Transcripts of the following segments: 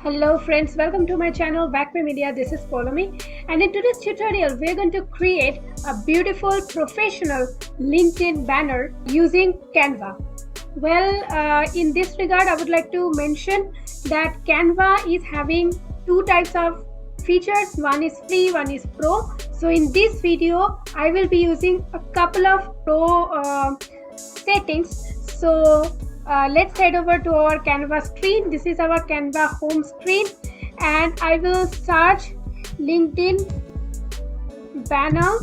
Hello friends, welcome to my channel VAGPE Media. This is Polomi, and in today's tutorial we're going to create a beautiful professional LinkedIn banner using Canva. In this regard I would like to mention that Canva is having two types of features. One is free, one is pro. So in this video I will be using a couple of pro settings. So let's head over to our Canva screen. This is our Canva home screen, and I will search LinkedIn banner.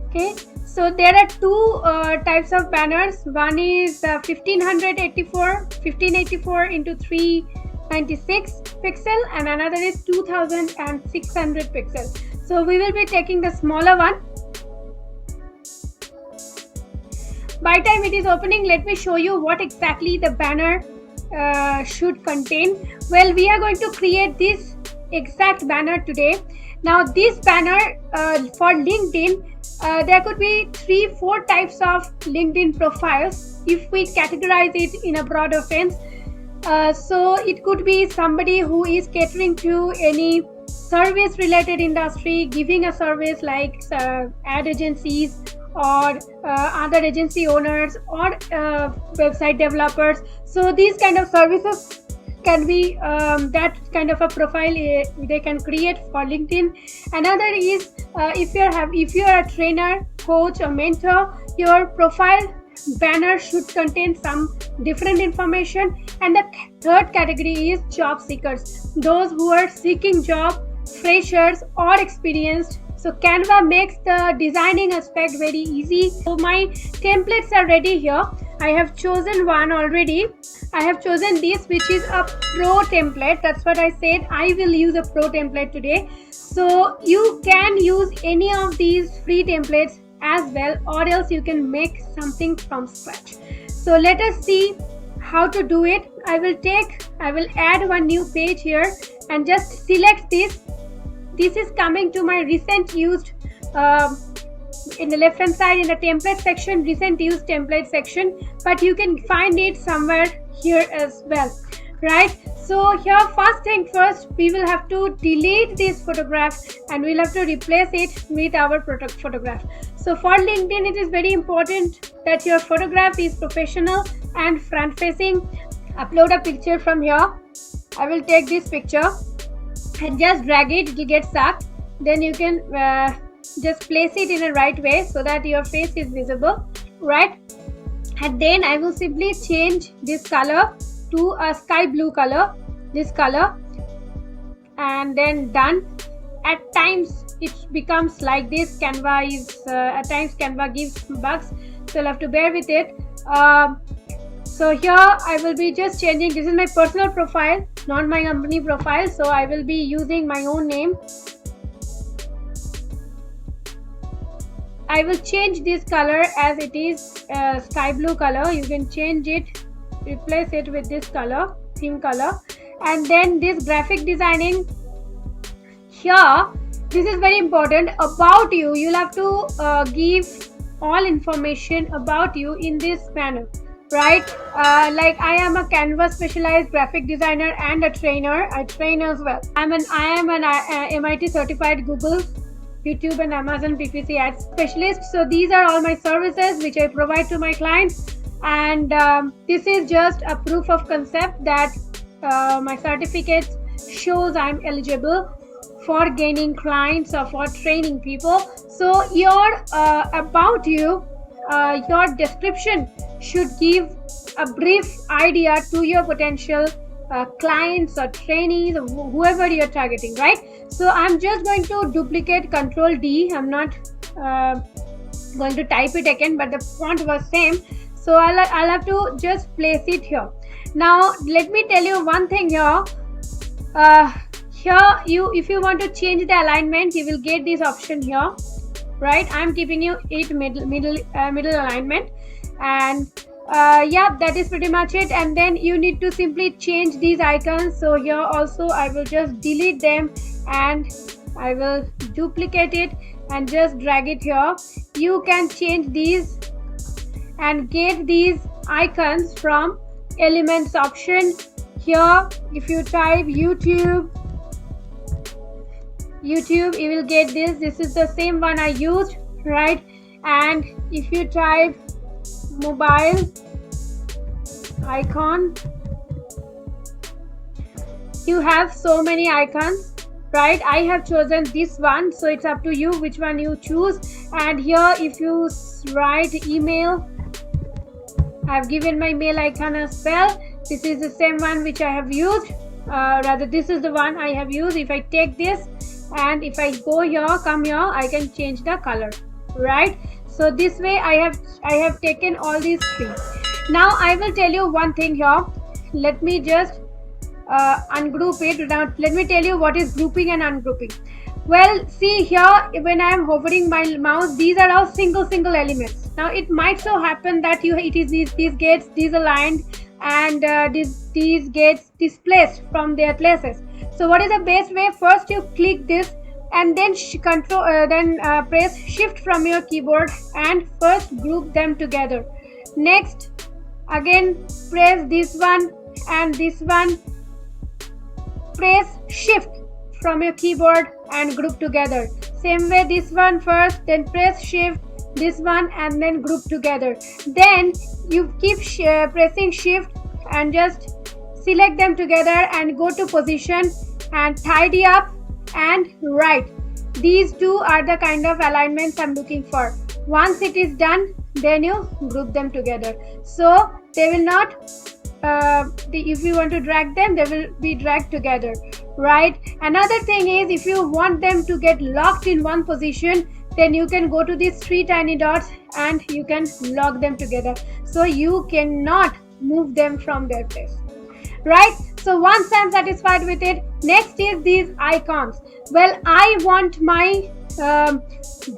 Okay, so there are two types of banners. One is 1584 into 396 pixel, and another is 2600 pixel. So we will be taking the smaller one. By time it is opening, let me show you what exactly the banner should contain. Well, we are going to create this exact banner today. Now this banner for LinkedIn, there could be 3-4 types of LinkedIn profiles if we categorize it in a broader sense. So it could be somebody who is catering to any service related industry, giving a service like ad agencies or other agency owners or website developers. So these kind of services can be that kind of a profile they can create for LinkedIn. Another is if you are a trainer, coach or mentor, your profile banner should contain some different information. And the third category is job seekers, those who are seeking job, freshers or experienced. So Canva makes the designing aspect very easy. So my templates are ready here. I have chosen one already. I have chosen this, which is a pro template. That's what I said. I will use a pro template today. So you can use any of these free templates as well, or else you can make something from scratch. So let us see how to do it. I will add one new page here and just select this. This is coming to my recent used in the left hand side in the template section, recent used template section, but you can find it somewhere here as well, right? So here, first thing first, we will have to delete this photograph and we'll have to replace it with our product photograph. So for LinkedIn, it is very important that your photograph is professional and front facing. Upload a picture from here. I will take this picture and just drag it will get sucked. Then you can just place it in a right way so that your face is visible, right? And then I will simply change this color to a sky blue color, this color, and then done. At times it becomes like this. Canva is at times Canva gives bugs, so you'll have to bear with it. So here I will be just changing. This is my personal profile, not my company profile, so I will be using my own name. I will change this color as it is sky blue color. You can change it, replace it with this color, theme color. And then this graphic designing here, this is very important. About you, you'll have to give all information about you in this manner, right? Like I am a Canva specialized graphic designer and a trainer. I train as well. I am an MIT certified Google, YouTube and Amazon PPC ads specialist. So these are all my services which I provide to my clients, and this is just a proof of concept that my certificate shows I'm eligible for gaining clients or for training people. So your about you, your description should give a brief idea to your potential clients or trainees or whoever you're targeting, right? So I'm just going to duplicate Control D. I'm not going to type it again, but the font was same, so I'll have to just place it here. Now let me tell you one thing here. Here if you want to change the alignment, you will get this option here, right? I'm keeping you it middle alignment, and yeah, that is pretty much it. And then you need to simply change these icons. So here also I will just delete them and I will duplicate it and just drag it here. You can change these and get these icons from elements option. here if you type YouTube, you will get this is the same one I used, right? And if you type mobile icon, you have so many icons, right? I have chosen this one, so it's up to you which one you choose. And here if you write email, I've given my mail icon as well. This is the same one which I have used, rather this is the one I have used. If I take this and if I go here, come here, I can change the color, right? So this way I have taken all these three. Now I will tell you one thing here. Let me just ungroup it. Now let me tell you what is grouping and ungrouping. Well, see here, when I am hovering my mouse, these are all single elements. Now it might so happen that it is these gates disaligned and these gates displaced from their places. So what is the best way? First you click this and then press shift from your keyboard and first group them together. Next again press this one and this one, press shift from your keyboard and group together. Same way this one first, then press shift, this one, and then group together. Then you keep pressing shift and just select them together and go to position and tidy up and right. These two are the kind of alignments I'm looking for. Once it is done, then you group them together, so they will not if you want to drag them, they will be dragged together, right? Another thing is, if you want them to get locked in one position, then you can go to these three tiny dots and you can lock them together, so you cannot move them from their place, right? So once I'm satisfied with it, next is these icons. Well, I want my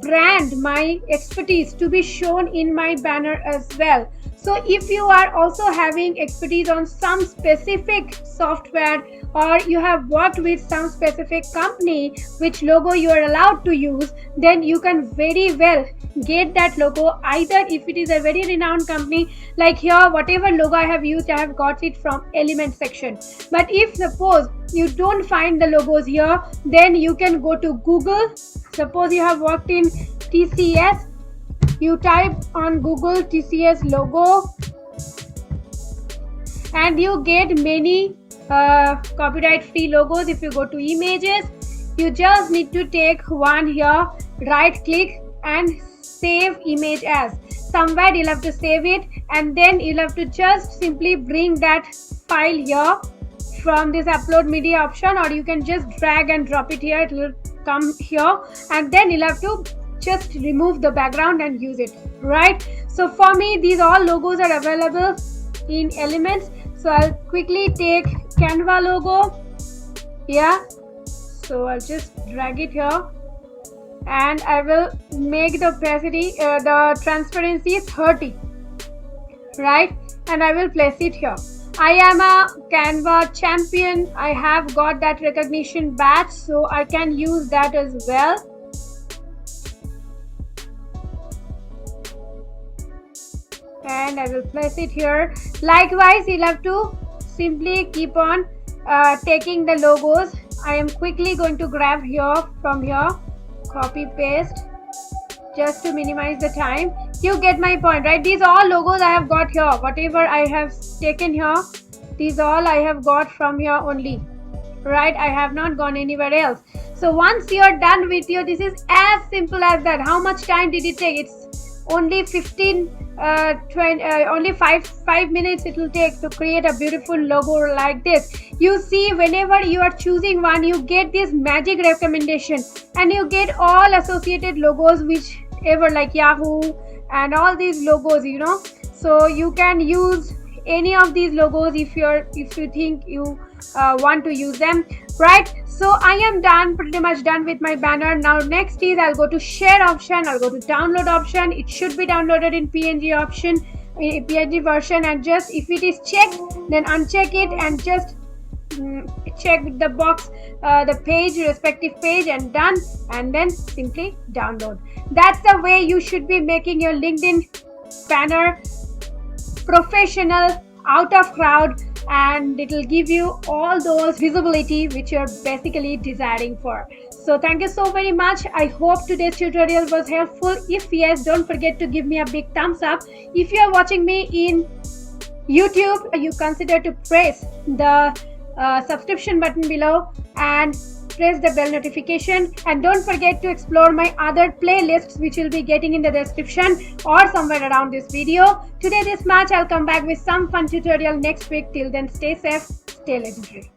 brand, my expertise to be shown in my banner as well. So if you are also having expertise on some specific software, or you have worked with some specific company which logo you are allowed to use, then you can very well get that logo, either if it is a very renowned company, like here whatever logo I have used, I have got it from element section. But if suppose you don't find the logos here, then you can go to Google. Suppose you have worked in TCS, you type on Google TCS logo and you get many copyright free logos. If you go to images, you just need to take one here, right click and save image as. Somewhere you'll have to save it, and then you'll have to just simply bring that file here from this upload media option, or you can just drag and drop it here. It will come here, and then you'll have to just remove the background and use it, right? So for me, these all logos are available in elements, so I'll quickly take Canva logo. Yeah, so I'll just drag it here and I will make the opacity, the transparency 30, right? And I will place it here. I am a Canva champion. I have got that recognition badge, so I can use that as well. And I will place it here. Likewise, you'll have to simply keep on taking the logos. I am quickly going to grab here from here, copy paste, just to minimize the time. You get my point, right? These all logos I have got here. Whatever I have taken here, these all I have got from here only, right? I have not gone anywhere else. So once you are done with your, this is as simple as that. How much time did it take? It's only 5 minutes it will take to create a beautiful logo like this. You see, whenever you are choosing one, you get this magic recommendation and you get all associated logos, whichever, like Yahoo and all these logos, you know. So you can use any of these logos if you think you want to use them, right? So I am pretty much done with my banner. Now next is I'll go to share option, I'll go to download option. It should be downloaded in PNG option, PNG version, and just if it is checked, then uncheck it and just check the box, the page, respective page, and done, and then simply download. That's the way you should be making your LinkedIn banner professional, out of crowd, and it will give you all those visibility which you're basically desiring for. So thank you so very much. I hope today's tutorial was helpful. If yes, don't forget to give me a big thumbs up. If you are watching me in YouTube, you consider to press the subscription button below and press the bell notification, and don't forget to explore my other playlists which you'll be getting in the description or somewhere around this video. Today this much. I'll come back with some fun tutorial next week. Till then, stay safe, stay legendary.